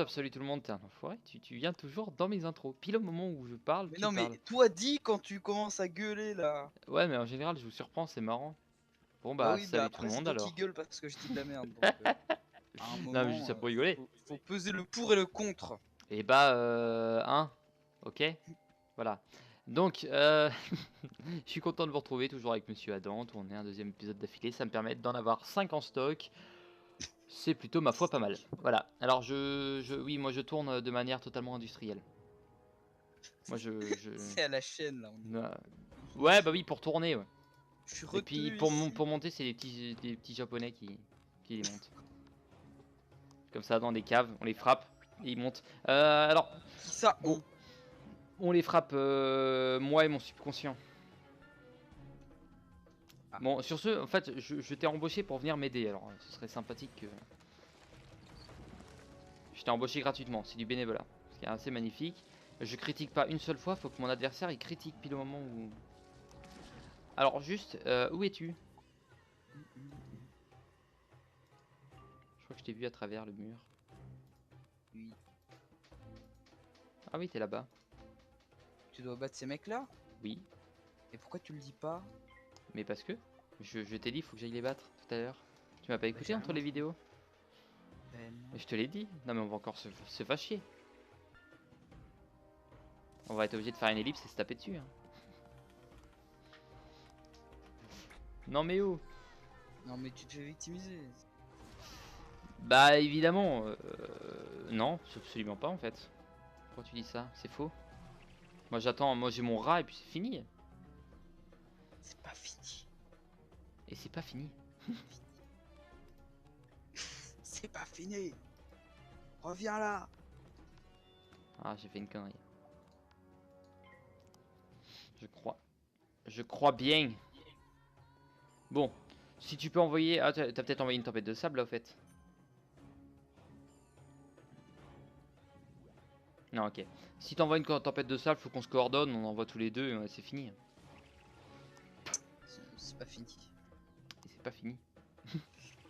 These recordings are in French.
top, salut tout le monde, t'es un enfoiré, tu viens toujours dans mes intros. Pile au moment où je parle, Mais tu non, mais parles. toi dis quand tu commences à gueuler là. Ouais, mais en général, je vous surprends, c'est marrant. Bon Bah bah, oui, bah salut tout le après c'est monde toi qui alors. gueule parce que je dis de la merde. Donc à un Non, mais juste moment, ça pour rigoler. faut peser le pour et le contre. Et bah, hein, ok, voilà. Donc, je suis content de vous retrouver, toujours avec Monsieur Adam, tourner un deuxième épisode d'affilée, ça me permet d'en avoir 5 en stock. C'est plutôt, ma foi, pas mal. Voilà, alors oui, moi je tourne de manière totalement industrielle. Moi C'est à la chaîne là. Ouais, bah oui, pour tourner, ouais. Je suis Et puis retenu ici. pour monter, c'est des petits japonais qui les montent. Comme ça, dans des caves, on les frappe et ils montent. Alors, Qui ça bon, on les frappe, moi et mon subconscient. Ah. Bon, sur ce, en fait, je t'ai embauché pour venir m'aider. Alors, ce serait sympathique que... Je t'ai embauché gratuitement, c'est du bénévolat. Ce qui est assez magnifique. Je critique pas une seule fois, faut que mon adversaire il critique pile au moment où... Alors juste, où es-tu? Je crois que je t'ai vu à travers le mur. Oui. Ah oui, t'es là-bas. Tu dois battre ces mecs là? Oui, Et pourquoi tu le dis pas? mais parce que... Je t'ai dit, il faut que j'aille les battre tout à l'heure. Tu m'as pas Bah, écouté j'ai entre rien les entendu. vidéos? Ben non. Mais je te l'ai dit. Non mais on va encore se fâcher. On va être obligé de faire une ellipse et se taper dessus. Hein. Non mais où? Non mais tu te fais victimiser. Bah évidemment. Non, absolument pas en fait. Pourquoi tu dis ça? C'est faux. Moi j'attends, moi j'ai mon rat et puis c'est fini. C'est pas fini. Et c'est pas fini. C'est pas fini. Reviens là. Ah j'ai fait une connerie. Je crois. Je crois bien. Bon. Si tu peux envoyer... Ah t'as peut-être envoyé une tempête de sable là au fait. Non ok. Si t'envoies une tempête de sable, faut qu'on se coordonne, on envoie tous les deux et c'est fini. C'est pas fini. Et c'est pas fini.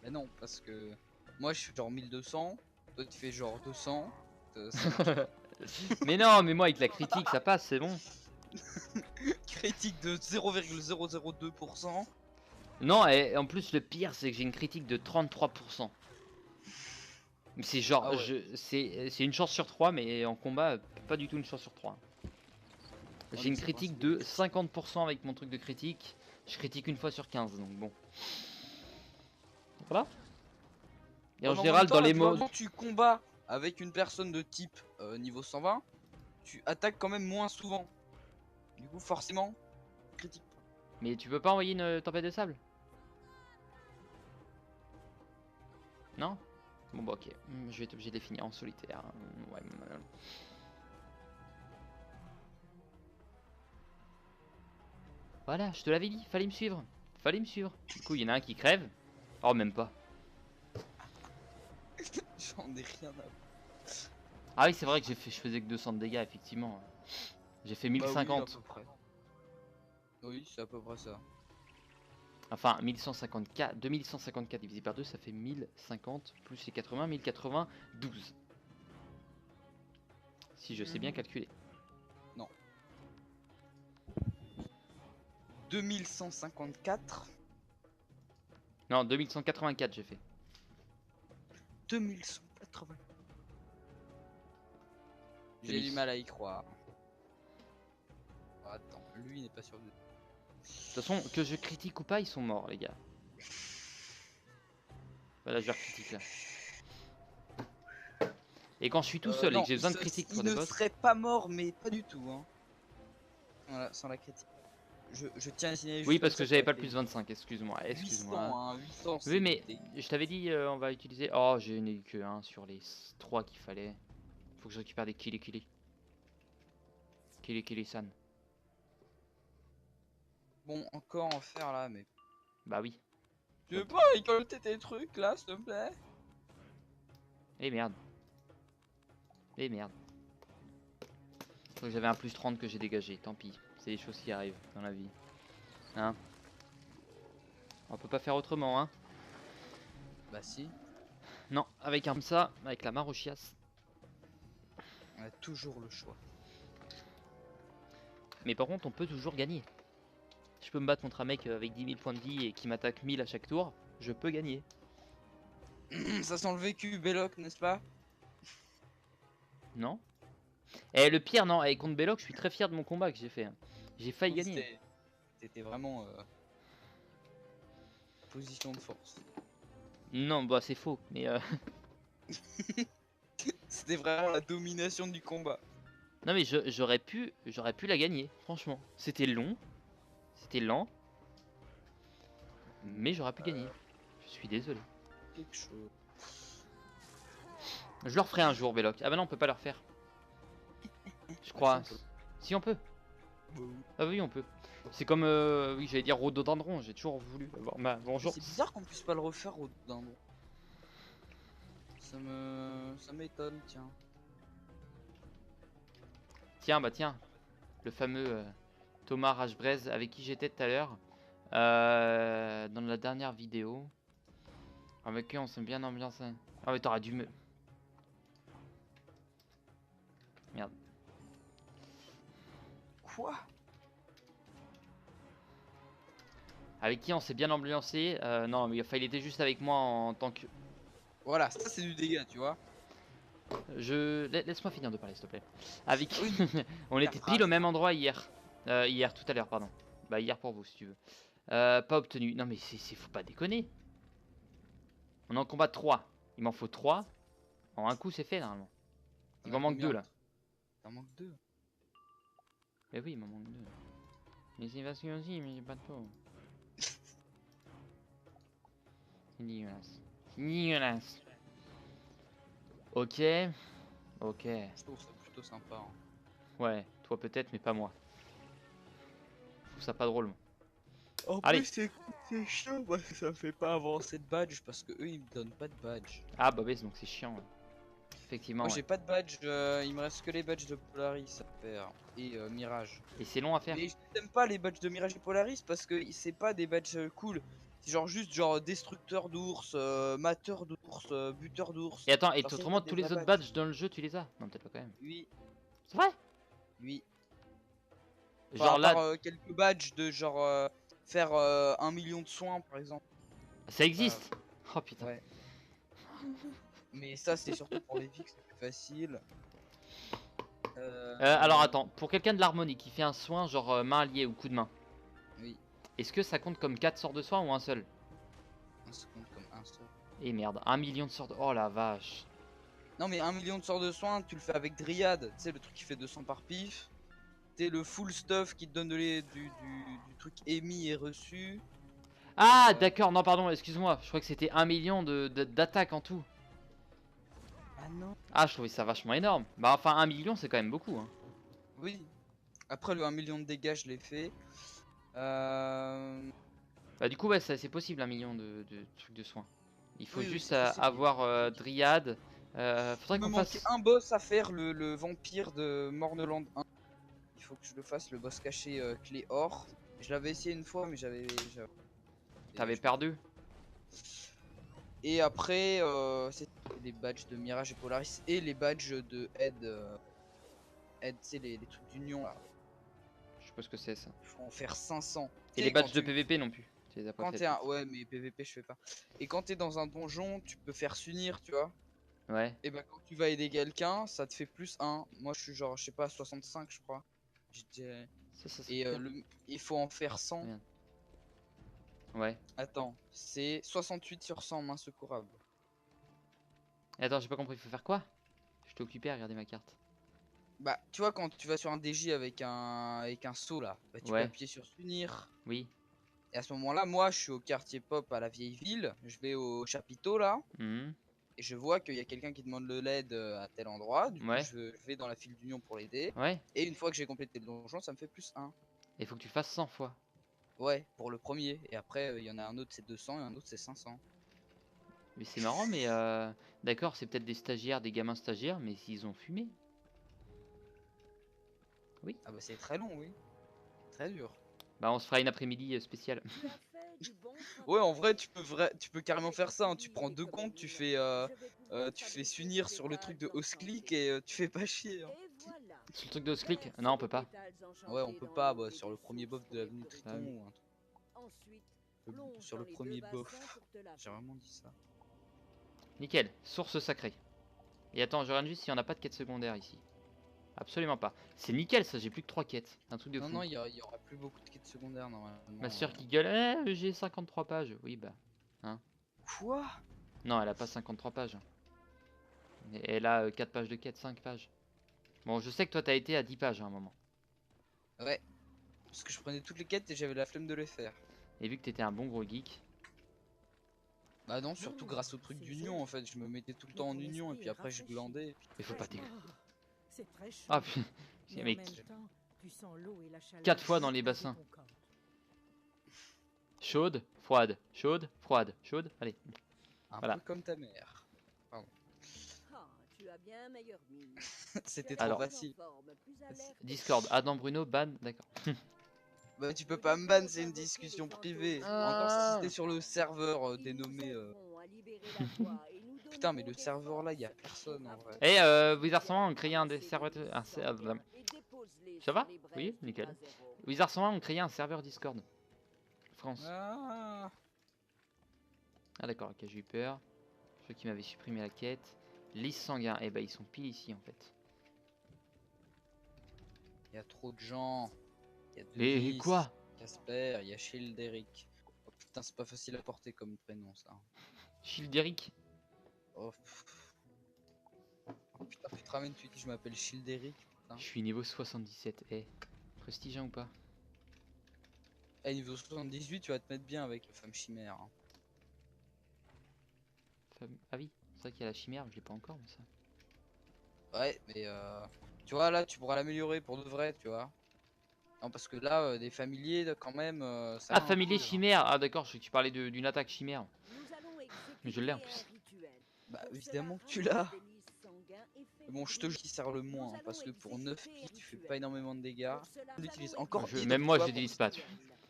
Mais non, parce que moi je suis genre 1200, toi tu fais genre 200, ça marche pas. Mais non, mais moi avec la critique ça passe, c'est bon. Critique de 0,002%. Non, et en plus le pire c'est que j'ai une critique de 33%. C'est genre, Ah ouais. c'est une chance sur 3, mais en combat, pas du tout une chance sur 3. Ouais, J'ai mais une c'est le critique principe de la de critique. 50% avec mon truc de critique. Je critique une fois sur 15, donc bon. Voilà. Et Ouais, en mais en même général, temps, dans là, les du modes... moment que tu combats avec une personne de type niveau 120, tu attaques quand même moins souvent. Du coup, forcément, critique pas. Mais tu peux pas envoyer une tempête de sable? Non? Bon bah ok, je vais être obligé de les finir en solitaire. Ouais, voilà, je te l'avais dit, fallait me suivre. Fallait me suivre. Du coup, il y en a un qui crève. Oh, même pas. J'en ai rien à... Ah oui, c'est vrai que je faisais que 200 de dégâts, effectivement. J'ai fait Bah oui, à 1050. peu près. Oui, c'est à peu près ça. Enfin, 1154, 2154 divisé par 2, ça fait 1050 plus les 80, 1092. Si je sais bien calculer. Non. 2154. Non, 2184 j'ai fait. 2180. J'ai du mal à y croire. Attends, lui n'est pas sûr de... De toute façon, que je critique ou pas, ils sont morts, les gars. Voilà, je leur critique là. Et quand je suis tout seul et non, que j'ai besoin de critique pour il des ne boss... serait pas mort, mais pas du tout. Hein. Voilà, sans la critique. Je tiens à signaler Oui, juste comme parce que ça j'avais pour pas la le plus télé. 25, excuse-moi, 800, excuse-moi. hein, 800 Oui, c'est mais quitté. je t'avais dit, on va utiliser... Oh, j'ai eu que 1 sur les 3 qu'il fallait. Faut que je récupère des kills. San. Bon, encore en faire là, mais... Bah oui. Tu veux pas récolter tes trucs là, s'il te plaît? Eh merde. Eh merde. Je crois que j'avais un plus 30 que j'ai dégagé, tant pis. C'est des choses qui arrivent dans la vie. Hein? On peut pas faire autrement, hein? Bah si. Non, avec un comme ça, avec la marochiasse. On a toujours le choix. Mais par contre, on peut toujours gagner. Je peux me battre contre un mec avec 10 000 points de vie et qui m'attaque 1000 à chaque tour. Je peux gagner. Ça sent le vécu, Belloc, n'est-ce pas? Non? Et le pire, non, et contre Belloc, je suis très fier de mon combat que j'ai fait. J'ai failli Oui, gagner. C'était vraiment position de force. Non, bah c'est faux. Mais C'était vraiment la domination du combat. non, mais j'aurais pu la gagner. Franchement, c'était long, c'était lent, mais j'aurais pu gagner. Je suis désolé. Quelque chose. Je le referai un jour, Belloc. Ah bah non, on peut pas le refaire. Je crois. Si on peut. Ah oui, on peut. C'est comme, oui, j'allais dire rhododendron. J'ai toujours voulu avoir ma vengeance. C'est bizarre qu'on puisse pas le refaire au dindon. Ça m'étonne, tiens. Tiens, bah tiens, le fameux Thomas Rashbrez avec qui j'étais tout à l'heure dans la dernière vidéo. Avec qui on s'est bien ambiancé. Ah mais t'aurais dû me... Merde. Quoi? Avec qui on s'est bien ambiancé. Non, mais enfin, il était juste avec moi en tant que... Voilà, ça c'est du dégât, tu vois. Laisse-moi finir de parler, s'il te plaît. Avec... Oui. on était pile au même endroit hier. Hier, tout à l'heure, pardon. Bah, hier pour vous, si tu veux. Pas obtenu. Non, mais c'est faut pas déconner. On est en combat de 3. Il m'en faut 3. En un coup, c'est fait, normalement. Il m'en manque 2, là. T'en manques 2. Mais oui, il m'en manque 2. Mais c'est parce que aussi, mais j'ai pas de peau. C'est dégueulasse. C'est dégueulasse. Ok. Ok. Je trouve ça plutôt sympa. Hein. Ouais, toi peut-être, mais pas moi. Je trouve ça pas drôle, moi. En Allez. plus, c'est chiant parce que ça me fait pas avancer de badge parce que eux ils me donnent pas de badge. Ah bah oui, donc c'est chiant. Ouais. Effectivement. Moi Ouais. j'ai pas de badge, il me reste que les badges de Polaris à faire et Mirage. Et c'est long à faire. Mais je n'aime pas les badges de Mirage et Polaris parce que c'est pas des badges cool. C'est genre juste genre destructeur d'ours, mateur d'ours, buteur d'ours. Et attends, et Genre, c'est autrement, pas des tous les vrais autres badges dans le jeu, tu les as? Non, peut-être pas quand même. Oui, C'est vrai? oui. Genre Enfin, à là, part quelques badges de genre faire 1 million de soins par exemple. ça existe. Oh putain. Ouais. Mais ça c'est surtout pour les fixes, c'est plus facile. Alors attends, pour quelqu'un de l'harmonie qui fait un soin genre main alliée ou coup de main, Oui, est-ce que ça compte comme 4 sorts de soin ou un seul? on se compte comme un seul. Et merde, 1 million de sorts de... Oh la vache. Non mais 1 million de sorts de soins, tu le fais avec Dryad, tu sais le truc qui fait 200 par pif. T'es le full stuff qui te donne du truc émis et reçu. Ah d'accord, non pardon, excuse-moi, je crois que c'était 1 million d'attaques en tout. Ah non. Ah, je trouvais ça vachement énorme. Bah enfin 1 million c'est quand même beaucoup hein. Oui. Après le 1 million de dégâts je l'ai fait. Bah du coup ouais c'est possible 1 million de trucs de soins. Il faut Oui, oui, juste c'est possible. avoir Dryad. Faudrait Il me qu'on manque fasse... un boss à faire, le vampire de Morneland 1. Il faut que je le fasse, le boss caché clé or. Je l'avais essayé une fois mais T'avais perdu? Et après, c'est les badges de Mirage et Polaris et les badges de Aide, c'est les trucs d'union là. Je sais pas ce que c'est ça. Faut en faire 500. Et Tu les sais, quand badges de PVP non plus. Tu les as pas quand fait. t'es un... Ouais, mais PVP je fais pas. Et quand t'es dans un donjon, tu peux faire s'unir, tu vois. Ouais. Et bah quand tu vas aider quelqu'un, ça te fait plus 1. Moi je suis genre, je sais pas, 65 je crois. Ça Et il faut en faire 100. Merde. Ouais. Attends, c'est 68 sur 100 main secourable. Et attends, j'ai pas compris, il faut faire quoi? J'étais occupé à regarder ma carte. Bah, tu vois, quand tu vas sur un DJ avec un seau là, bah, tu peux Ouais. appuyer sur s'unir. Oui. Et à ce moment-là, moi, je suis au quartier pop à la vieille ville. Je vais au chapiteau là. Mhm. Et je vois qu'il y a quelqu'un qui demande le LED à tel endroit. Du coup, Ouais. je vais dans la file d'union pour l'aider. Ouais. Et une fois que j'ai complété le donjon, ça me fait plus 1. Il faut que tu le fasses 100 fois. Ouais, pour le premier. Et après, il y en a un autre, c'est 200 et un autre, c'est 500. Mais c'est marrant, mais d'accord, c'est peut-être des stagiaires, des gamins stagiaires, mais s'ils ont fumé. Oui. Ah bah, c'est très long, oui. Très dur. Bah, on se fera une après-midi spéciale. Ouais, en vrai, tu peux carrément faire ça. Hein. Tu prends 2 comptes, tu fais s'unir sur le truc de Host-Click et tu fais pas chier. Hein. Sur le truc de clic? Non, on peut pas. Ouais, on peut pas, bah, sur le premier bof de l'avenue Ah Triton oui. ou un truc. Sur le premier bof. J'ai vraiment dit ça. Nickel, source sacrée. Et attends, je regarde juste s'il n'y en a pas de quête secondaire ici. Absolument pas. C'est nickel ça, j'ai plus que 3 quêtes. Un truc de Non, fou. non, y aura plus beaucoup de quêtes secondaires Ma normalement. soeur qui gueule, j'ai 53 pages. Oui, bah. Hein. Quoi? Non, elle a pas 53 pages. Mais elle a 4 pages de quête, 5 pages. Bon, je sais que toi t'as été à 10 pages à un moment. Ouais, parce que je prenais toutes les quêtes et j'avais la flemme de les faire. Et vu que t'étais un bon gros geek. Bah non, surtout grâce au truc d'union en fait. Je me mettais tout le temps en union et puis après je glandais. Et puis... Il faut pas t'écrire. C'est très chaud. Ah putain, Mais en mec, même temps, tu sens l'eau et la chaleur 4 fois dans les pénétrer bassins. ton corps. Chaude, froide, chaude, froide, chaude. Allez. Un Voilà. peu comme ta mère. Ah, tu as bien meilleure mine. C'était Tu as trop Alors. l'air facile. en forme, plus alerte. Discord, Adam Bruno, ban, d'accord. Bah tu peux pas me ban, c'est une discussion privée. Encore si c'était sur le serveur Ils nous dénommé... aideront à libérer la voie et nous Putain mais donneront le des serveur là, forces y a personne en vrai. Et Wizard 101 ont créé un des serveurs. et dépose-les Ça sur va? les brèches Oui, du nickel. bras zéro. Wizard 101 ont créé un serveur Discord. France. Ah, Ah d'accord, ok, j'ai eu peur. Je crois qu'ils m'avaient supprimé la quête. Lys sanguin, eh ben ils sont pile ici en fait. y a trop de gens. Y a de Et Lys, quoi? Casper, y a Childeric. Oh putain c'est pas facile à porter comme prénom ça. Childeric? Oh, oh, putain tu te ramènes, tu dis je m'appelle Childeric. Putain. Je suis niveau 77, eh. Prestige hein, ou pas? Eh niveau 78 tu vas te mettre bien avec la femme chimère. Hein. Ah oui, c'est vrai qu'il y a la chimère, je l'ai pas encore mais ça. Ouais mais tu vois là tu pourras l'améliorer pour de vrai tu vois. Non parce que là des familiers quand même ça Ah, va un familier peu, hein. chimère! Ah d'accord, je crois que tu parlais d'une attaque chimère. Nous allons Mais je l'ai en exécuter plus. un rituel. Bah Pour évidemment cela, que tu l'as. ramasse des lys sanguins et fais Bon je te brûler. jure qu'il sert le Nous moins hein, allons parce que pour 9 exécuter un pieds tu fais rituel. pas énormément de dégâts. Pour cela, Tu l'utilises allons encore exécuter pire, Même moi toi, je pour l'utilise pas. rituel.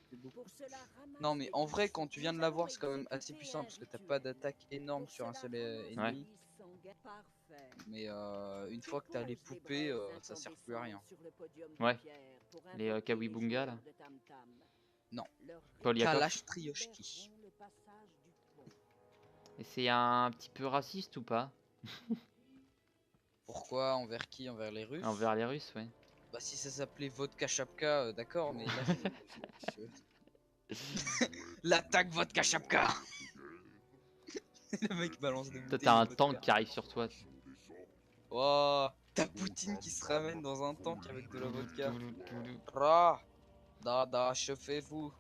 c'est beaucoup. Pour cela, ramasse Non mais des en lys. vrai quand tu viens de Nous l'avoir allons c'est quand même assez exécuter puissant un parce que t'as rituel. pas d'attaque énorme Pour sur un cela, seul ramasse Ouais. ennemi. des lys sanguins. Parfait. Mais une Tu fois que t'as les poses des poupées braises ça sert plus à rien. incandescentes sur le podium de Ouais. pierre pour Les invoquer Kawibunga là. joueurs de tam-tam. Non. Leur Polyakov. Kalash Trioshki. libéreront le passage du pont. Et c'est un petit peu raciste ou pas? Pourquoi? Envers qui? Envers les Russes? Envers les Russes, ouais. Bah si ça s'appelait Vodka Chapka, d'accord, mais là l'attaque Vodka Chapka. Le mec balance des Toi bouteilles t'as de un vodka. tank qui arrive sur toi. Oh, t'as Poutine qui se ramène dans un tank avec de la vodka. Ra, dada, chauffez-vous.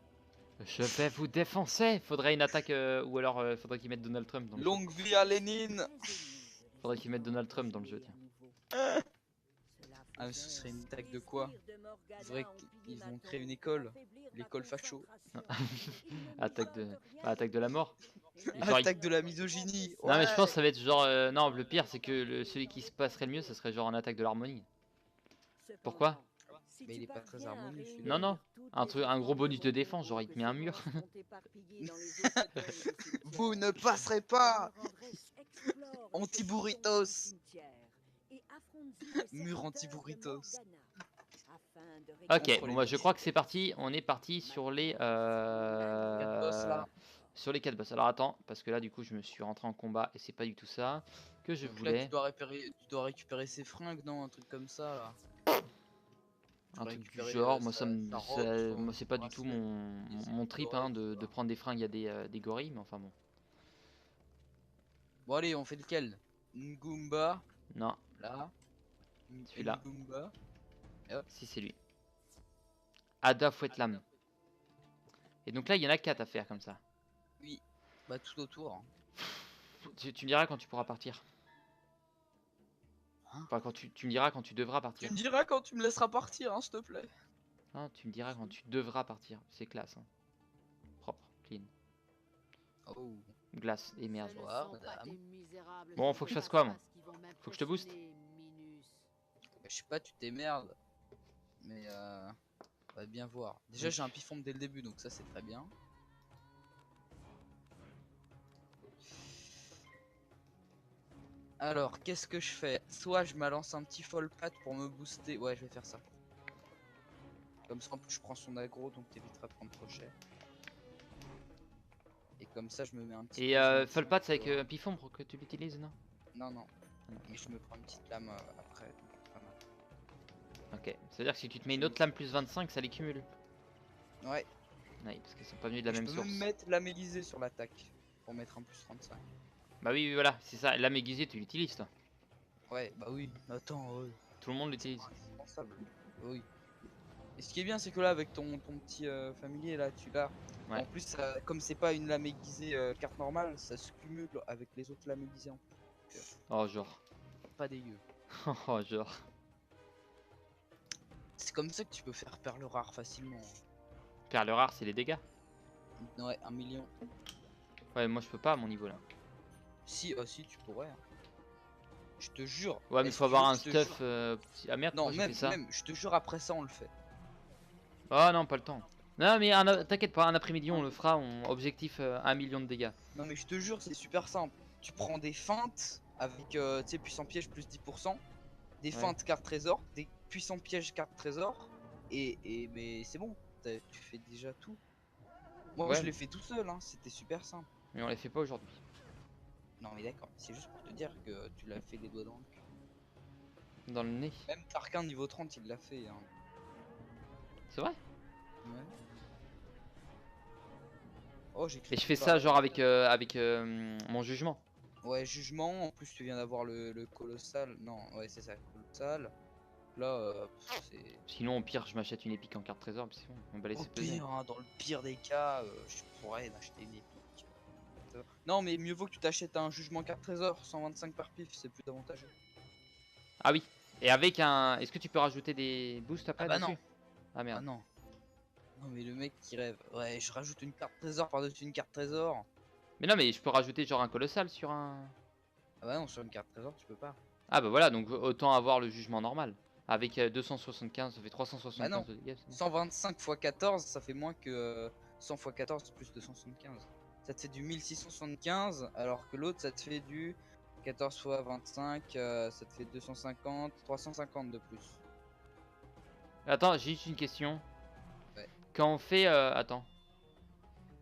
Je vais vous défoncer. Faudrait une attaque ou alors faudrait qu'ils mettent Donald Trump dans le jeu. Longue vie à Lénine. Faudrait qu'ils mettent Donald Trump dans le jeu, tiens. Ah mais ce serait une attaque de quoi? C'est vrai qu'ils vont créer une école. L'école facho. Attaque de la mort. Genre, Attaque de la misogynie. Non mais je pense que Ouais. ça va être genre non, le pire c'est que celui qui se passerait le mieux ça serait genre un attaque de l'harmonie. Pourquoi? Mais il est pas très harmonieux, Non non, un gros bonus de défense, genre il te met un mur. Vous ne passerez pas. Anti-burritos. Mur anti-burritos. Ok, Contre bon les bah je biches. crois que c'est parti, on est parti sur les Quatre boss, là. sur les 4 boss. Alors attends, parce que là du coup je me suis rentré en combat et c'est pas du tout ça que je Donc là, voulais. tu dois récupérer ses fringues, non? Un truc comme ça, là. Un truc du récupérer, genre, moi ça sa me robe, moi son c'est pas du tout bracelet, mon trip hein, de prendre des fringues à des gorilles, mais enfin bon. Bon, allez, on fait lequel? Ngumba, Non, là. Celui-là. Ngumba. si c'est lui. Ada fouette lame. Et donc là il y en a 4 à faire comme ça. Oui, bah tout autour. Hein. Tu me diras quand tu pourras partir. Hein? Enfin quand tu me diras quand tu devras Tu partir. me diras quand tu me laisseras partir, hein, s'il te plaît. Non, tu me diras quand tu devras partir. C'est classe. Hein. Propre, clean. Oh. Glace et merde. Bonsoir, madame. Bon, faut que je fasse quoi, moi? Faut que je te booste? Bah, je sais pas, tu t'émerdes. Mais on va bien voir. Déjà, j'ai un pifombe dès le début, donc ça, c'est très bien. Alors, qu'est-ce que je fais? Soit je balance un petit fall pat pour me booster. Ouais, je vais faire ça. Comme ça, en plus, je prends son aggro, donc t'éviteras de prendre trop cher. Et comme ça, je me mets un petit. Et plus 25, Folpat, c'est avec tu vois. un pifombre que tu l'utilises, non? Non, non. Ah non. Et je me prends une petite lame après. Donc, pas mal. Ok, c'est-à-dire que si tu te mets une autre lame plus 25, ça les cumule. Ouais. Ouais, parce qu'ils sont pas venus de la Et je même peux source. même mettre lame aiguisée sur l'attaque. Pour mettre un plus 35. Bah oui, oui, voilà, c'est ça. Lame aiguisée, tu l'utilises, toi. Ouais, bah oui. Attends, Tout le monde l'utilise. indispensable. Oui. Et ce qui est bien, c'est que là, avec ton petit familier, là, tu l'as. Ouais. En plus, comme c'est pas une lame aiguisée carte normale, ça se cumule avec les autres lames aiguisées en plus. Oh, genre. Pas dégueu. Oh, genre. C'est comme ça que tu peux faire perle rare facilement. Perle rare, c'est les dégâts. Ouais, 1 million. Ouais, moi je peux pas à mon niveau là. Si, si, tu pourrais. Hein. Je te jure. Ouais, mais Est-ce faut que tu avoir veux un que je te stuff. jure Ah merde, Non, pourquoi j'ai fait ça? même, je te jure, après ça, on le fait. Oh non, pas le temps. Non, mais t'inquiète pas, un après-midi on le fera. Objectif 1 million de dégâts. Non, mais je te jure, c'est super simple. Tu prends des feintes avec, tu sais, puissant piège plus 10%, des Ouais. feintes carte trésor, des puissants pièges carte trésor, mais c'est bon, tu fais déjà tout. Moi, Ouais. je l'ai fait tout seul, hein, c'était super simple. Mais on les fait pas aujourd'hui. Non, mais d'accord, c'est juste pour te dire que tu l'as fait les doigts dans le cul. Dans le nez. Même Tarkin niveau 30, il l'a fait. Hein. C'est vrai? Ouais. Oh, j'ai Et je fais ça genre avec, mon jugement. Ouais, jugement. En plus, tu viens d'avoir le colossal. Non, ouais, c'est ça, colossal. Là, c'est. Sinon, au pire, je m'achète une épique en carte trésor. Puis c'est bon, on va Au laisser peser. pire, hein, dans le pire des cas, je pourrais m'acheter une épique. Non, mais mieux vaut que tu t'achètes un jugement carte trésor, 125 par pif, c'est plus avantageux. Ah oui. Et avec un. Est-ce que tu peux rajouter des boosts après Ah bah dessus? non. Ah Ah merde. non. Non, mais le mec qui rêve. Ouais, je rajoute une carte trésor par-dessus une carte trésor. Mais non, mais je peux rajouter genre un colossal sur un. Ah bah non, sur une carte trésor, tu peux pas. Ah bah voilà, donc autant avoir le jugement normal. Avec 275, ça fait 375 Bah non. de dégâts. c'est bon. 125 x 14, ça fait moins que 100 x 14 plus 275. Ça te fait du 1675, alors que l'autre, ça te fait du 14 x 25, ça te fait 250, 350 de plus. Attends, j'ai juste une question. Ouais. Quand on fait. Attends.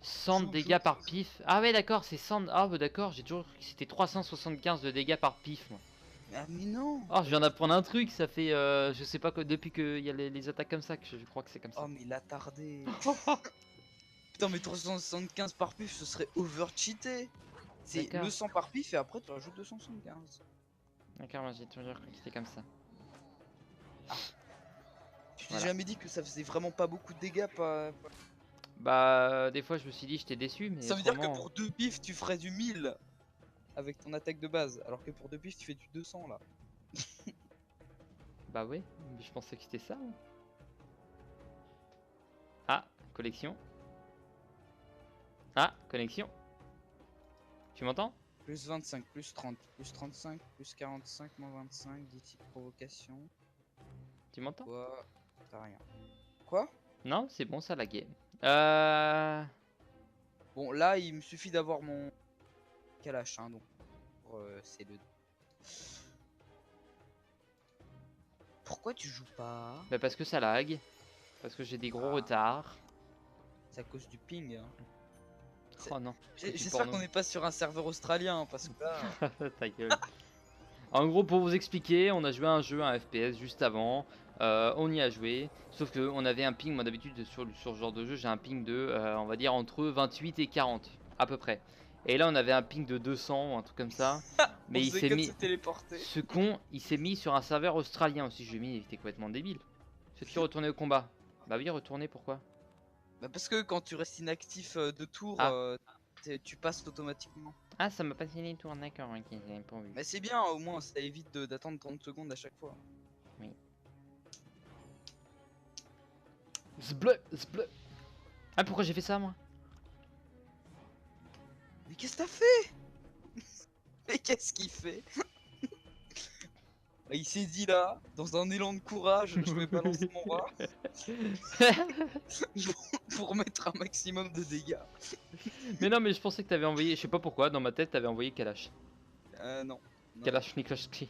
100 Joue, dégâts joue. par pif. Ah ouais, d'accord, c'est 100. Ah bah d'accord, j'ai toujours cru que c'était 375 de dégâts par pif, moi. Ah mais non. Oh, je viens d'apprendre un truc, ça fait. Je sais pas, depuis qu'il y a les attaques comme ça, que je crois que c'est comme ça. Oh mais l'attardé. Putain mais 375 par pif, ce serait over cheaté. C'est D'accord. le 100 par pif et après tu rajoutes 275. D'accord, moi j'ai toujours cru que c'était comme ça. Tu t'es Voilà. jamais dit que ça faisait vraiment pas beaucoup de dégâts pas... Bah, des fois je me suis dit j'étais déçu, mais Ça veut dire que autrement- pour 2 pifs tu ferais du 1000 avec ton attaque de base, alors que pour 2 pifs tu fais du 200 là. Bah ouais, mais je pensais que c'était ça. Hein. Ah, collection. Ah, connexion. Tu m'entends? Plus 25, plus 30, plus 35, plus 45, moins 25, 10 types provocation. Tu m'entends? Quoi? T'as rien. Quoi? Non, c'est bon, ça laguait. Bon là il me suffit d'avoir mon Kalash hein, donc c'est le... Pourquoi tu joues pas? Bah parce que ça lag. Parce que j'ai des gros Ah. retards. C'est à cause du ping. Hein. C'est- Oh non. J'espère qu'on n'est pas sur un serveur australien parce que là... Ta gueule. En gros, pour vous expliquer, on a joué à un jeu, un FPS juste avant. On y a joué. Sauf que on avait un ping. Moi, d'habitude, sur ce genre de jeu, j'ai un ping de, on va dire, entre 28 et 40, à peu près. Et là, on avait un ping de 200 ou un truc comme ça. Mais on il faisait s'est que de mis. se téléporter. Ce con, il s'est mis sur un serveur australien aussi. Je lui ai mis, il était complètement débile. Souhaites-tu retourner au combat? Bah oui, retourner, pourquoi? Bah parce que quand tu restes inactif de tour, Ah. tu passes automatiquement. Ah, ça m'a passé les tours, d'accord, ok, j'avais pas vu. Mais c'est bien, au moins ça évite d'attendre 30 secondes à chaque fois. Zbleu, zbleu. Ah, pourquoi j'ai fait ça, moi? Mais qu'est-ce que t'as fait? Mais qu'est-ce qu'il fait? Il s'est dit là, dans un élan de courage, je vais balancer mon rat pour mettre un maximum de dégâts. Mais non, mais je pensais que t'avais envoyé, je sais pas pourquoi, dans ma tête, t'avais envoyé Kalash. Non, Non, Kalachnikovski.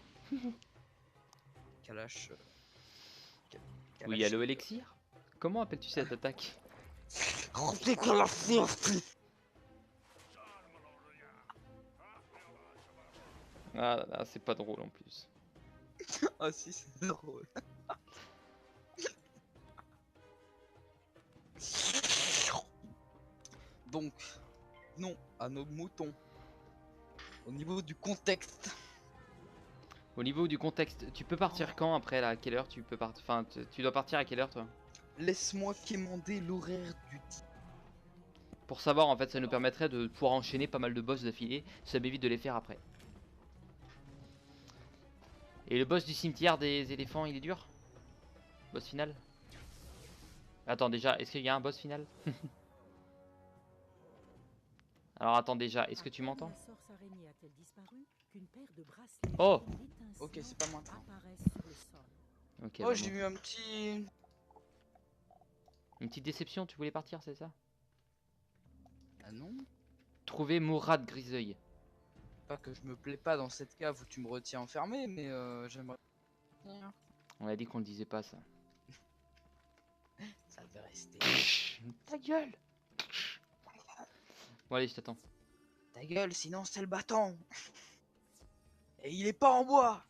Kalash. Oui, allo Elixir. Comment appelles-tu cette attaque? Ah là là, c'est pas drôle en plus. Ah si, c'est drôle. Donc, non à nos moutons. Au niveau du contexte. Au niveau du contexte, tu peux partir quand après là? À quelle heure tu peux partir? Enfin, tu dois partir à quelle heure toi? Laisse-moi quémander l'horaire du dit. Pour savoir, en fait, ça nous permettrait de pouvoir enchaîner pas mal de boss d'affilée. Ça m'évite de les faire après. Et le boss du cimetière des éléphants, il est dur? Boss final? Attends, déjà, est-ce qu'il y a un boss final? Alors attends déjà, est-ce que tu m'entends? La sorce araignée a-t-elle disparu qu'une paire de bracelets Oh! étincelants Ok, c'est pas maintenant. apparaissent sur le sol. Ok, Oh, bah j'ai bon. eu un petit. Une petite déception, tu voulais partir, c'est ça? Ah non. Trouver Mourad Griseuil. Pas que je me plais pas dans cette cave où tu me retiens enfermé, mais j'aimerais. On a dit qu'on le disait pas ça. Ça devait rester. Ta gueule! Bon allez, je t'attends. Ta gueule, sinon c'est le bâton. Et il est pas en bois.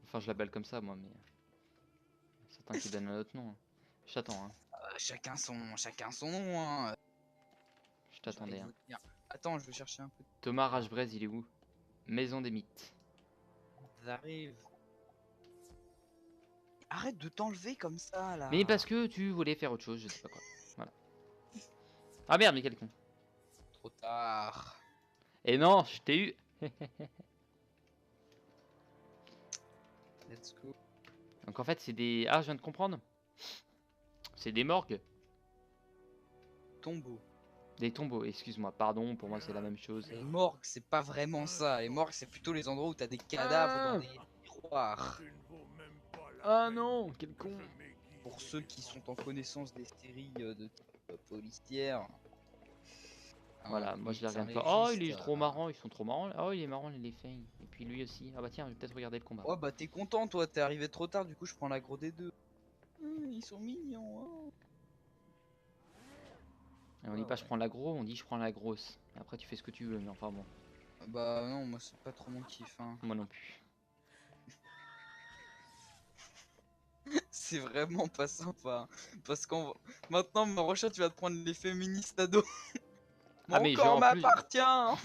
Enfin, je l'appelle comme ça moi, mais... Certains qui donnent un autre nom. Hein. Je t'attends, hein. Chacun son nom. Hein. Je t'attendais. J'allais Hein. vous dire. Attends, je vais chercher un peu. Thomas Ragebrez, il est où? Maison des mythes. J'arrive. Arrête de t'enlever comme ça là. Mais parce que tu voulais faire autre chose, je sais pas quoi. Voilà. Ah merde, mais quel con. Trop tard. Et non, je t'ai eu. Let's go. Donc en fait, c'est des... Ah, je viens de comprendre. C'est des morgues. Tombeau. Des tombeaux, excuse-moi, pardon, pour moi c'est la même chose. Les morgues, c'est pas vraiment ça. Les morgues, c'est plutôt les endroits où t'as des cadavres dans des miroirs. Ah non, quel con. Pour ceux qui sont en connaissance des séries de type policière. Voilà, Hein, moi je les ça regarde pas. Oh, il est existe, trop marrant, ils sont trop marrants. Oh, il est marrant les fins. Et puis lui aussi. Ah bah tiens, je vais peut-être regarder le combat. Oh bah t'es content toi, t'es arrivé trop tard, du coup je prends l'aggro des deux. Ils sont mignons. Hein. Et on dit pas je prends la gros, on dit je prends la grosse. Après tu fais ce que tu veux, mais enfin bon, Bah non, moi c'est pas trop mon kiff. Hein. moi non plus. C'est vraiment pas sympa. Hein. Parce qu'en maintenant, Marocha, tu vas te prendre les féministes à dos. Ah, Mon mais corps genre, en plus- m'appartient. Hein.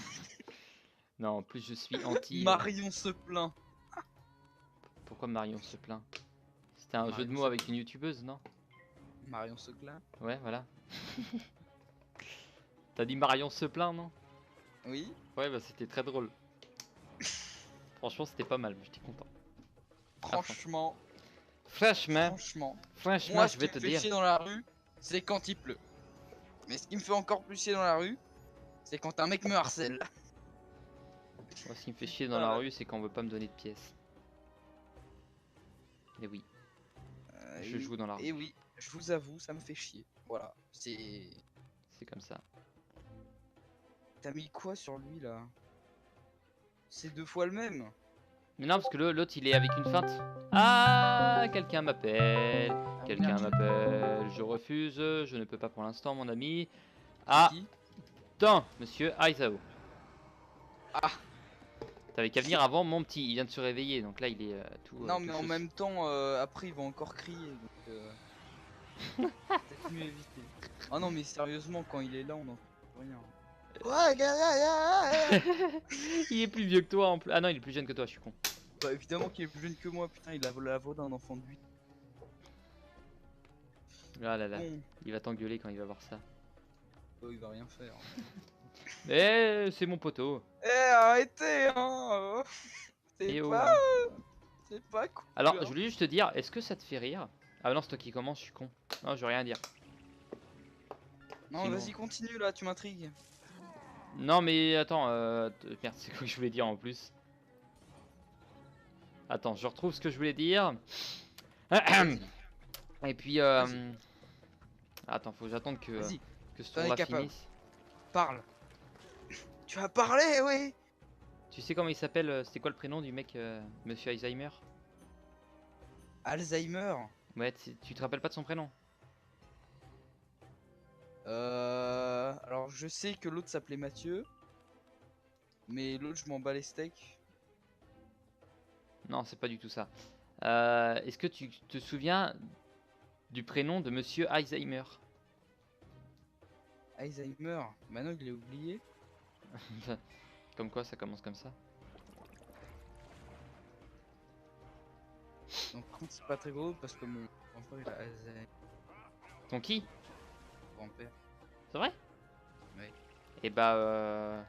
Non, en plus je suis anti. Marion se plaint. Pourquoi Marion se plaint? C'était un jeu de Marion mots se avec une youtubeuse, non? Marion se plaint. Ouais, voilà. T'as dit Marion se plaint, non? Oui. Ouais, bah c'était très drôle. Franchement, c'était pas mal, j'étais content. Franchement, Franchement, moi, je ce vais qui te me fait dire. chier dans la rue, c'est quand il pleut. Mais ce qui me fait encore plus chier dans la rue, c'est quand un mec me harcèle. Moi, ce qui me fait chier dans la rue, c'est qu'on veut pas me donner de pièces. Et oui, je joue dans la rue. Et oui, je vous avoue, ça me fait chier. Voilà, c'est. C'est comme ça. T'as mis quoi sur lui là? C'est 2 fois le même. Mais non, parce que l'autre il est avec une feinte. Ah, quelqu'un m'appelle. Quelqu'un merde. m'appelle. Je refuse. Je ne peux pas pour l'instant, mon ami. Ah, Qui putain, monsieur Aizao. Ah. T'avais qu'à venir avant mon petit. Il vient de se réveiller, donc là il est tout. Non, tout mais en chausse. même temps, après, ils vont encore crier. Donc, peut-être mieux éviter. Ah non, mais sérieusement, quand il est là, on n'en fait rien. Il est plus vieux que toi en plus. Ah non, il est plus jeune que toi, je suis con. Bah, évidemment qu'il est plus jeune que moi, putain, il a la voix d'un enfant de 8 Ah là là, ans. il va t'engueuler quand il va voir ça. Il va rien faire. Mais c'est mon poteau. Eh, arrêtez, hein Et oh. C'est pas cool. Alors, hein. je voulais juste te dire, est-ce que ça te fait rire? Ah non, c'est toi qui commence, je suis con. Non, je veux rien dire. Non, sinon- vas-y, continue là, tu m'intrigues. Non, mais attends, merde, c'est quoi que je voulais dire en plus? Attends, je retrouve ce que je voulais dire. Et puis, attends, faut que j'attende Tu sais comment il s'appelle c'était quoi le prénom du mec, Monsieur Alzheimer? Alzheimer. Ouais, tu te rappelles pas de son prénom? Alors je sais que l'autre s'appelait Mathieu. Mais l'autre, je m'en bats les steaks. Non, c'est pas du tout ça. Est-ce que tu te souviens du prénom de Monsieur Alzheimer? Alzheimer. Maintenant, il est oublié. Comme quoi, ça commence comme ça. Donc, par contre, c'est pas très gros parce que mon grand-père, il a Alzheimer. Ton qui? Grand-père. C'est vrai? Ouais. Et bah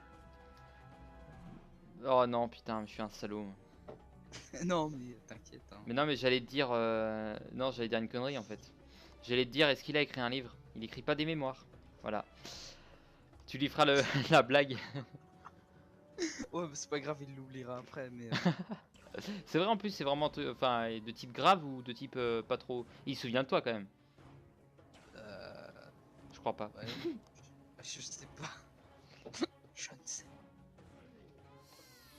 oh non, putain, je suis un salaud. Non, mais t'inquiète. Hein. Mais non, mais j'allais te dire non, j'allais dire une connerie en fait. J'allais te dire, est-ce qu'il a écrit un livre? Il écrit pas des mémoires. Voilà. Tu lui feras la blague. Ouais, bah, c'est pas grave, il l'oubliera après. Mais C'est vrai, en plus, c'est vraiment enfin, de type grave ou de type pas trop. Il se souvient de toi quand même. Je crois pas. ouais. Je sais pas. Je ne sais.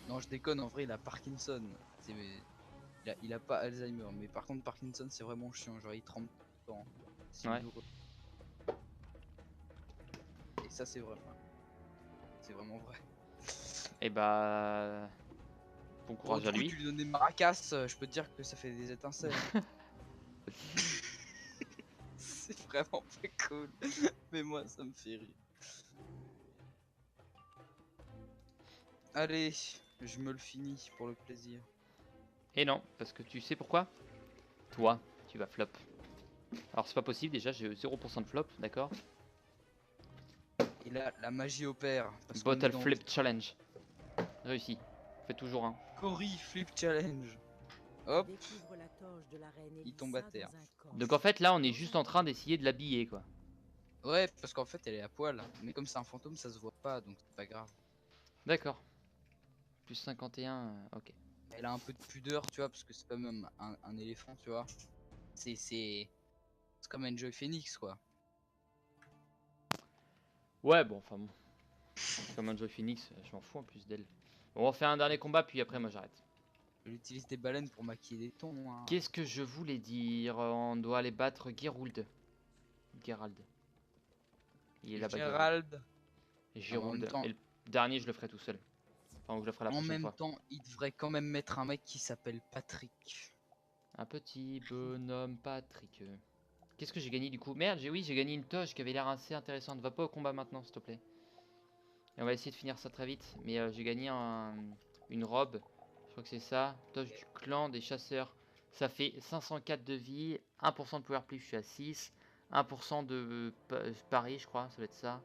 Non, je déconne. En vrai, il a Parkinson. Il a pas Alzheimer. Mais par contre, Parkinson, c'est vraiment chiant. Genre, il tremble tout le temps. C'est Ouais. douloureux. Et ça, c'est vrai. C'est vraiment vrai. Et bah bon courage à Du coup, lui. tu lui donnes des maracas, je peux te dire que ça fait des étincelles. C'est vraiment pas cool. Mais moi, ça me fait rire. Allez, je me le finis pour le plaisir. Et non, parce que tu sais pourquoi? Toi, tu vas flop. Alors c'est pas possible, déjà j'ai 0% de flop, d'accord? Et là, la magie opère. Parce qu'on est Bottle dans flip challenge. Réussi. Fais toujours un. Cory Flip Challenge. Hop. Découvre la toge de la reine Il tombe à Elisa terre. dans un coffre. Donc en fait là on est juste en train d'essayer de l'habiller quoi. Ouais, parce qu'en fait, elle est à poil. Mais comme c'est un fantôme, ça se voit pas, donc c'est pas grave. D'accord. Plus 51, ok. Elle a un peu de pudeur, tu vois, parce que c'est quand même un éléphant, tu vois. C'est comme Enjoy Phoenix, quoi. Ouais bon enfin bon. Comme un Joy Phoenix, je m'en fous en plus d'elle. Bon, on fait un dernier combat puis après moi j'arrête. Elle utilise des baleines pour maquiller des tons. Hein. Qu'est-ce que je voulais dire? On doit aller battre Geralt. Geralt. Il est là-bas. Gérald. Et En même Geralt. temps- Et le dernier je le ferai tout seul. Enfin je le ferai la En prochaine même fois. temps, il devrait quand même mettre un mec qui s'appelle Patrick. Un petit bonhomme Patrick. Qu'est-ce que j'ai gagné du coup? Merde, j'ai gagné une toge qui avait l'air assez intéressante. Va pas au combat maintenant s'il te plaît. Et on va essayer de finir ça très vite. Mais j'ai gagné une robe. Je crois que c'est ça. Toge du clan des chasseurs. Ça fait 504 de vie. 1% de power plus, je suis à 6. 1% de pari, je crois, ça doit être ça.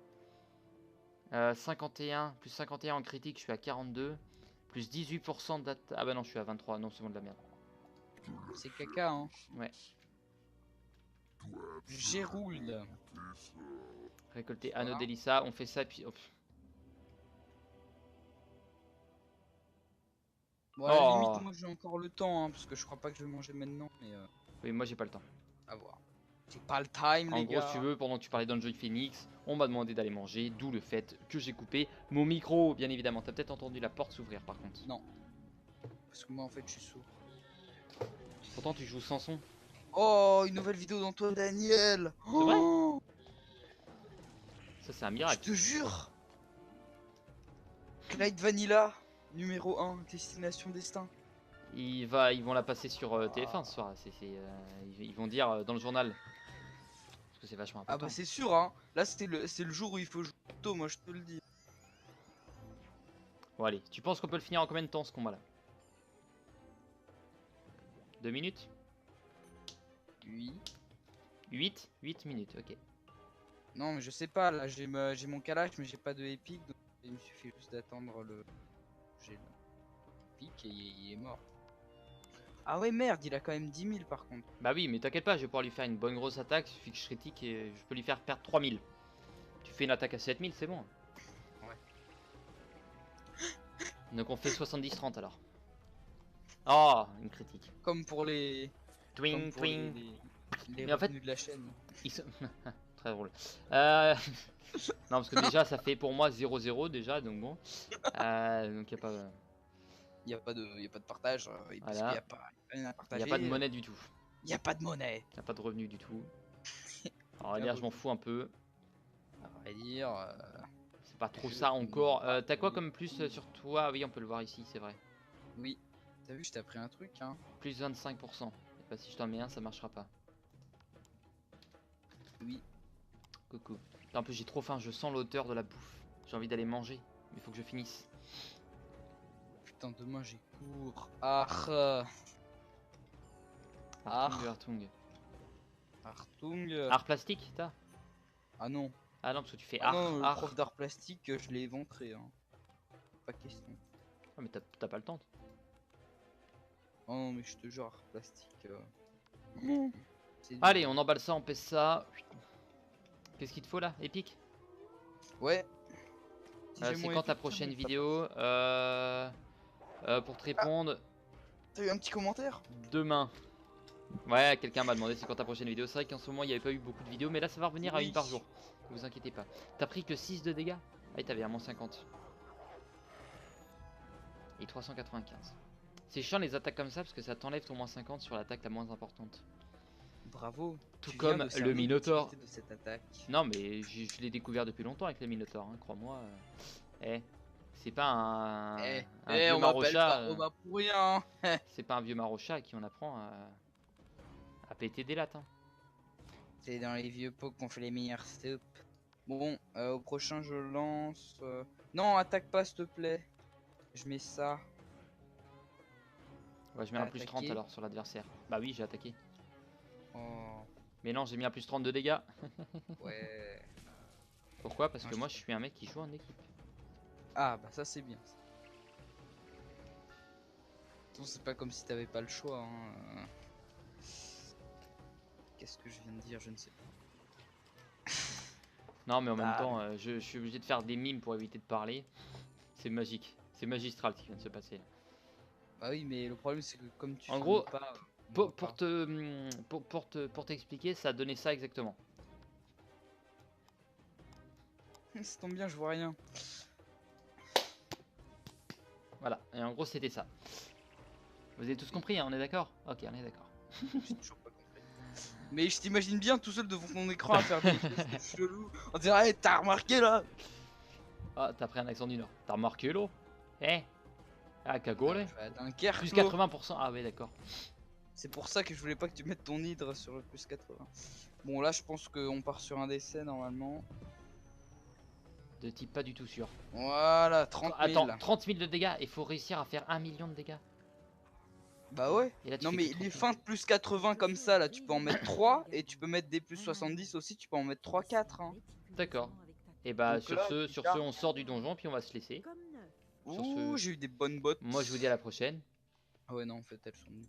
51, plus 51 en critique, je suis à 42. Plus 18% d'attaque. Ah bah non, je suis à 23. Non, c'est bon de la merde. C'est caca, hein. Ouais. Gérould. Récolter Voilà. anneau d'Elissa, on fait ça puis hop. Bon, à la Oh. limite, moi j'ai encore le temps, hein, parce que je crois pas que je vais manger maintenant, mais Oui, moi j'ai pas le temps. à voir. J'ai pas le time, En les gros, gars. si tu veux, pendant que tu parlais d'Enjoy Phoenix, on m'a demandé d'aller manger, d'où le fait que j'ai coupé mon micro, bien évidemment. T'as peut-être entendu la porte s'ouvrir par contre. Non. Parce que moi en fait je suis sourd. Pourtant, tu joues sans son. Oh, une nouvelle vidéo d'Antoine Daniel. C'est vrai Oh, Ça, c'est un je miracle. te jure. Clyde Vanilla, numéro 1, Destination Destin. Ils vont la passer sur TF1 ce soir. Ils vont dire dans le journal. Parce que c'est vachement Ah important. bah c'est sûr, hein. Là c'est le jour où il faut jouer tôt, moi je te le dis. Bon, allez. Tu penses qu'on peut le finir en combien de temps ce combat-là? 2 minutes? Oui. 8 minutes, ok. Non mais je sais pas, là j'ai mon calage mais j'ai pas de épique, donc il me suffit juste d'attendre le... J'ai le épique et il est mort. Ah ouais merde, il a quand même 10 000 par contre. Bah oui, mais t'inquiète pas, je vais pouvoir lui faire une bonne grosse attaque. Il suffit que je critique et je peux lui faire perdre 3000. Tu fais une attaque à 7000, c'est bon. Ouais. Donc on fait 70-30 alors. Oh, une critique. Comme pour les... Twing, comme pour twing. les Mais en fait- revenus de la chaîne. Ils sont- Très drôle. Non, parce que déjà, ça fait pour moi 0-0 déjà, donc bon. Donc y a pas... Il n'y a, y a pas de partage. Parce qu'il Voilà. n'y a pas rien à Il partager. n'y a pas de monnaie du tout. Il n'y a pas de monnaie. Il n'y a pas de revenus du tout. Alors, on va dire, je m'en fous un peu. À vrai dire. C'est pas trop Je ça ne encore. vois pas T'as quoi les comme plus couilles. sur toi? Oui, on peut le voir ici, c'est vrai. Oui. T'as vu, je t'ai appris un truc, hein. Plus 25%. Et bah, si je t'en mets un, ça marchera pas. Oui. Coucou. En plus, j'ai trop faim, je sens l'odeur de la bouffe. J'ai envie d'aller manger. Mais il faut que je finisse. Putain, demain j'ai cours. Ah. Artung, Artung. Artung. Art plastique, t'as? Ah non. Ah non, parce que tu fais Ah art. non, le Art. prof d'art plastique, je l'ai éventré. Hein. Pas question. Ah, mais t'as pas le temps. Oh non, mais je te jure, art plastique. C'est Allez, dur. on emballe ça, on pèse ça. Qu'est-ce qu'il te faut là? Épique? Ouais. Si j'ai C'est mon quand ta épique, prochaine ça vidéo? Pour te répondre, T'as eu un petit commentaire? demain. Ouais, quelqu'un m'a demandé c'est quand ta prochaine vidéo. C'est vrai qu'en ce moment il n'y avait pas eu beaucoup de vidéos, mais là ça va revenir à Oui. une par jour. Ne vous inquiétez pas. T'as pris que 6 de dégâts? Ah, t'avais à moins 50. Et 395. C'est chiant les attaques comme ça parce que ça t'enlève ton moins 50 sur l'attaque la moins importante. Bravo. Tout Tu comme viens de le cerner Minotaur. l'utilité de cette attaque. Non, mais je l'ai découvert depuis longtemps avec les Minotaurs, hein, crois-moi. Eh, c'est pas un vieux On m'appelle marochat. pas Romain pour rien. C'est pas un vieux marochat à qui on apprend à péter des lattes. Hein. C'est dans les vieux pots qu'on fait les meilleurs soupes. Bon, au prochain je lance. Non, attaque pas s'il te plaît. Je mets ça. Ouais, je mets un plus 30 Attaquer. alors sur l'adversaire. Bah oui, j'ai attaqué. Oh, Mais non, j'ai mis un plus 30 de dégâts. ouais. Pourquoi? Parce Non, que je moi je suis un mec qui joue en équipe. Ah, bah ça c'est bien. C'est pas comme si t'avais pas le choix. Hein. Qu'est-ce que je viens de dire? Je ne sais pas. Non, mais en même Bah. temps, je suis obligé de faire des mimes pour éviter de parler. C'est magique. C'est magistral ce qui vient de se passer. Bah oui, mais le problème c'est que comme tu En filmes gros, pas, on Pour, voit pour pas. te pour t'expliquer, ça a donné ça exactement. Ça tombe bien, je vois rien. Voilà. Et en gros, c'était ça. Vous avez tous compris, hein, on est d'accord? Ok, on est d'accord. J'ai toujours pas compris. Mais je t'imagine bien tout seul devant ton écran à faire des gestes chelous. On dirait, hey, t'as remarqué là? Ah, t'as pris un accent du Nord. T'as remarqué l'eau? Eh? Ah, cagole? Je vais à Dunkerque, Plus l'eau. 80%. Ah ouais, d'accord. C'est pour ça que je voulais pas que tu mettes ton hydre sur le plus 80. Bon, là, je pense qu'on part sur un décès normalement. De type pas du tout sûr. Voilà, 30 000. Attends, 30 000 de dégâts. Il faut réussir à faire 1 million de dégâts. Bah ouais. Et là, tu Non, fais mais que 30 les 000. feintes plus 80 comme ça, là, tu peux en mettre 3. Et tu peux mettre des plus 70 aussi, tu peux en mettre 3-4. Hein. D'accord. Et bah, Donc sur là, ce, tu sur gardes. ce, on sort du donjon, puis on va se laisser. Comme neuf. Sur Ouh, ce- j'ai eu des bonnes bottes. Moi, je vous dis à la prochaine. Ah ouais, non, en fait, elles sont nulles.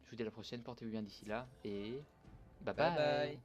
Je vous dis à la prochaine. Portez-vous bien d'ici là. Et bye Bye bye. bye.